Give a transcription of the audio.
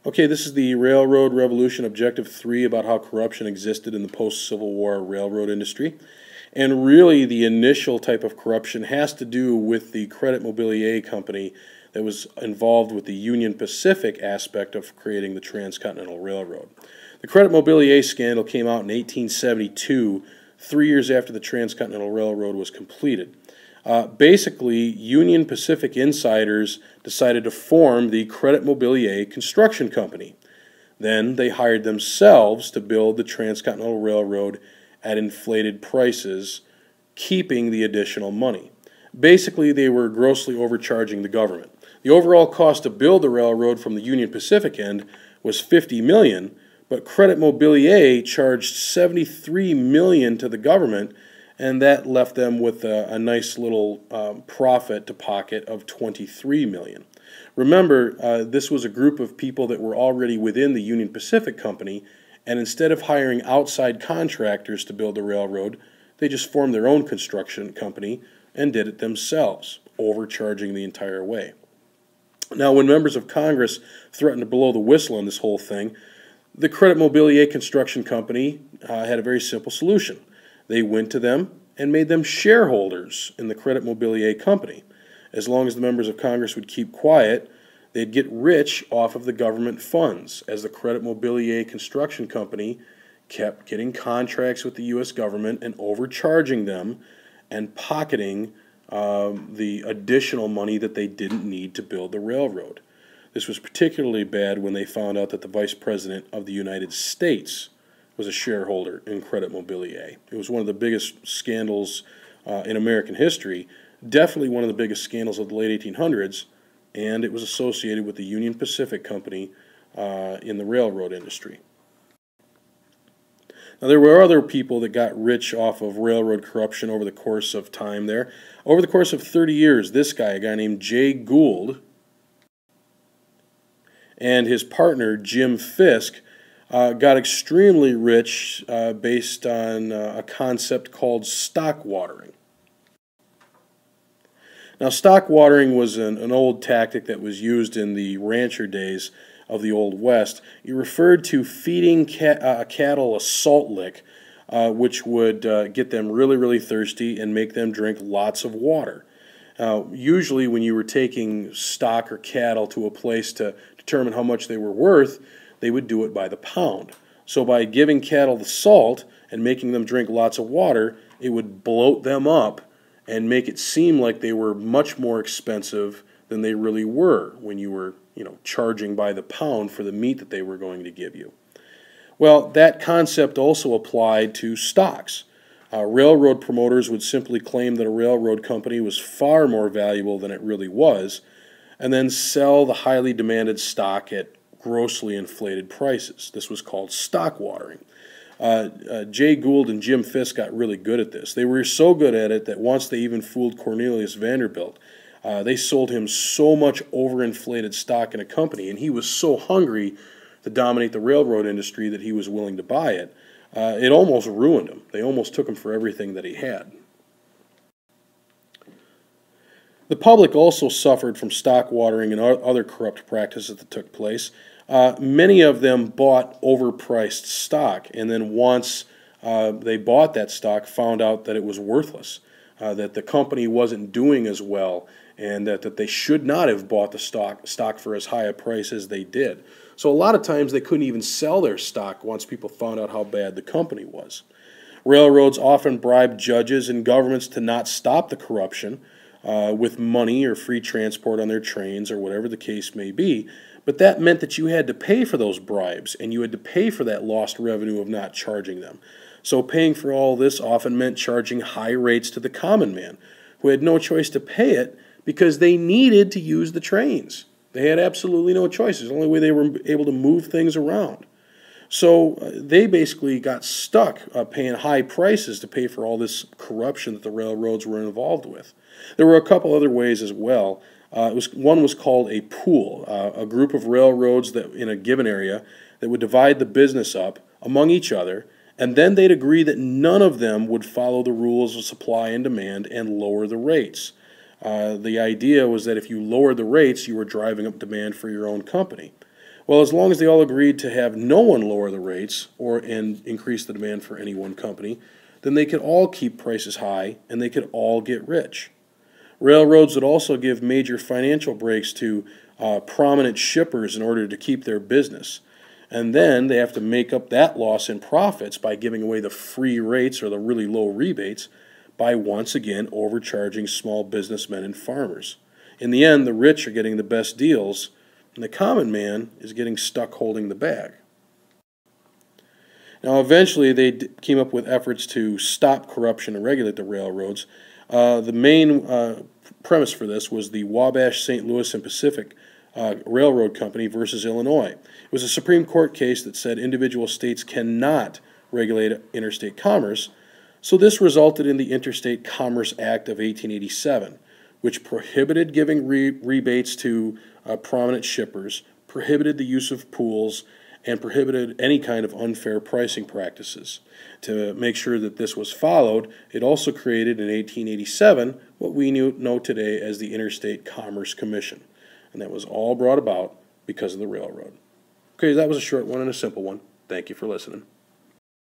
Okay, this is the Railroad Revolution Objective 3 about how corruption existed in the post-Civil War railroad industry. And really, the initial type of corruption has to do with the Credit Mobilier company that was involved with the Union Pacific aspect of creating the Transcontinental Railroad. The Credit Mobilier scandal came out in 1872, 3 years after the Transcontinental Railroad was completed. Basically, Union Pacific insiders decided to form the Credit Mobilier Construction Company. Then they hired themselves to build the Transcontinental Railroad at inflated prices, keeping the additional money. Basically, they were grossly overcharging the government. The overall cost to build the railroad from the Union Pacific end was $50 million, but Credit Mobilier charged $73 million to the government, and that left them with a nice little profit to pocket of $23 million. Remember, this was a group of people that were already within the Union Pacific Company, and instead of hiring outside contractors to build the railroad, they just formed their own construction company and did it themselves, overcharging the entire way. Now, when members of Congress threatened to blow the whistle on this whole thing, the Credit Mobilier Construction Company had a very simple solution. They went to them and made them shareholders in the Credit Mobilier Company. As long as the members of Congress would keep quiet, they'd get rich off of the government funds, as the Credit Mobilier Construction Company kept getting contracts with the U.S. government and overcharging them and pocketing the additional money that they didn't need to build the railroad. This was particularly bad when they found out that the Vice President of the United States was a shareholder in Credit Mobilier. It was one of the biggest scandals in American history, definitely one of the biggest scandals of the late 1800s, and it was associated with the Union Pacific Company in the railroad industry. Now, there were other people that got rich off of railroad corruption over the course of time there. Over the course of 30 years, this guy, a guy named Gould, and his partner, Jim Fisk, got extremely rich based on a concept called stock watering. Now, stock watering was an old tactic that was used in the rancher days of the Old West. It referred to feeding cattle a salt lick, which would get them really, really thirsty and make them drink lots of water. Usually when you were taking stock or cattle to a place to determine how much they were worth, they would do it by the pound. So by giving cattle the salt and making them drink lots of water, it would bloat them up and make it seem like they were much more expensive than they really were when you were, charging by the pound for the meat that they were going to give you. Well, that concept also applied to stocks. Railroad promoters would simply claim that a railroad company was far more valuable than it really was, and then sell the highly demanded stock at grossly inflated prices. This was called stock watering. Jay Gould and Jim Fisk got really good at this. They were so good at it that once they even fooled Cornelius Vanderbilt. They sold him so much overinflated stock in a company, and he was so hungry to dominate the railroad industry that he was willing to buy it. It almost ruined him. They almost took him for everything that he had. The public also suffered from stock watering and other corrupt practices that took place. Many of them bought overpriced stock, and then once they bought that stock, found out that it was worthless, that the company wasn't doing as well, and that they should not have bought the stock for as high a price as they did. So a lot of times they couldn't even sell their stock once people found out how bad the company was. Railroads often bribed judges and governments to not stop the corruption with money or free transport on their trains or whatever the case may be, but that meant that you had to pay for those bribes, and you had to pay for that lost revenue of not charging them. So paying for all this often meant charging high rates to the common man, who had no choice to pay it because they needed to use the trains. They had absolutely no choice. It's the only way they were able to move things around. So they basically got stuck paying high prices to pay for all this corruption that the railroads were involved with. There were a couple other ways as well. One was called a pool, a group of railroads that in a given area that would divide the business up among each other, and then they'd agree that none of them would follow the rules of supply and demand and lower the rates. The idea was that if you lowered the rates, you were driving up demand for your own company. Well, as long as they all agreed to have no one lower the rates and increase the demand for any one company, then they could all keep prices high and they could all get rich. Railroads would also give major financial breaks to prominent shippers in order to keep their business. And then they have to make up that loss in profits by giving away the free rates or the really low rebates by once again overcharging small businessmen and farmers. In the end, the rich are getting the best deals, and the common man is getting stuck holding the bag. Now, eventually, they came up with efforts to stop corruption and regulate the railroads. The main premise for this was the Wabash, St. Louis, and Pacific Railroad Company versus Illinois. It was a Supreme Court case that said individual states cannot regulate interstate commerce, so this resulted in the Interstate Commerce Act of 1887, which prohibited giving rebates to prominent shippers, prohibited the use of pools, and prohibited any kind of unfair pricing practices. To make sure that this was followed, it also created in 1887 what we know today as the Interstate Commerce Commission. And that was all brought about because of the railroad. Okay, that was a short one and a simple one. Thank you for listening.